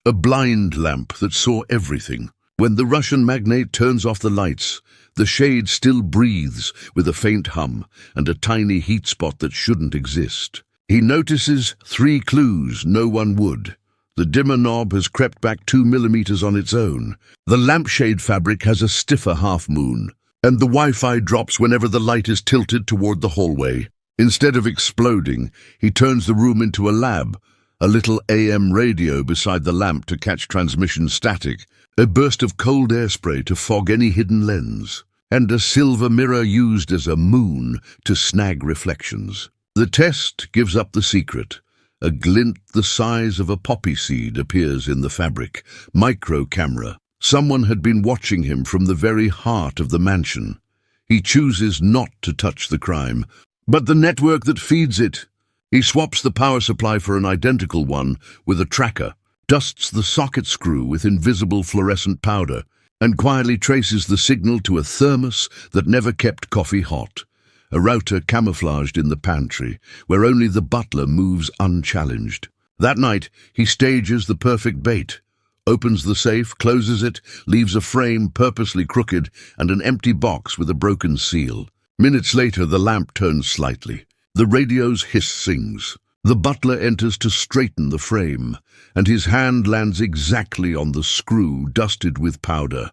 A blind lamp that saw everything. When the Russian magnate turns off the lights, the shade still breathes with a faint hum and a tiny heat spot that shouldn't exist. He notices 3 clues no one would. The dimmer knob has crept back 2 millimeters on its own. The lampshade fabric has a stiffer half-moon. And the Wi-Fi drops whenever the light is tilted toward the hallway. Instead of exploding, he turns the room into a lab, a little AM radio beside the lamp to catch transmission static, a burst of cold air spray to fog any hidden lens, and a silver mirror used as a moon to snag reflections. The test gives up the secret. A glint the size of a poppy seed appears in the fabric. Micro camera. Someone had been watching him from the very heart of the mansion. He chooses not to touch the crime, but the network that feeds it. He swaps the power supply for an identical one with a tracker, dusts the socket screw with invisible fluorescent powder, and quietly traces the signal to a thermos that never kept coffee hot. A router camouflaged in the pantry, where only the butler moves unchallenged. That night, he stages the perfect bait. Opens the safe, closes it, leaves a frame purposely crooked and an empty box with a broken seal. Minutes later, the lamp turns slightly. The radio's hiss sings. The butler enters to straighten the frame, and his hand lands exactly on the screw dusted with powder.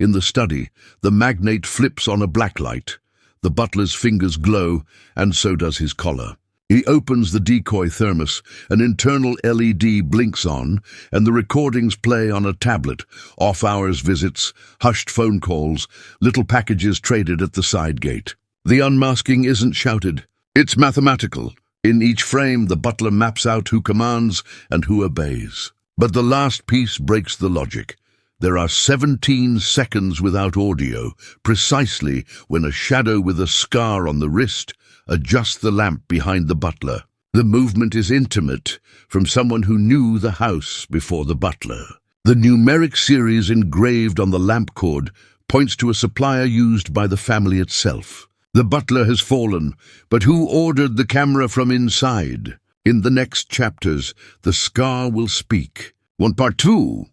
In the study, the magnate flips on a blacklight. The butler's fingers glow, and so does his collar. He opens the decoy thermos, an internal LED blinks on, and the recordings play on a tablet. Off-hours visits, hushed phone calls, little packages traded at the side gate. The unmasking isn't shouted. It's mathematical. In each frame, the butler maps out who commands and who obeys. But the last piece breaks the logic. There are 17 seconds without audio, precisely when a shadow with a scar on the wrist adjusts the lamp behind the butler. The movement is intimate, from someone who knew the house before the butler. The numeric series engraved on the lamp cord points to a supplier used by the family itself. The butler has fallen, but who ordered the camera from inside? In the next chapters, the scar will speak. Part 2.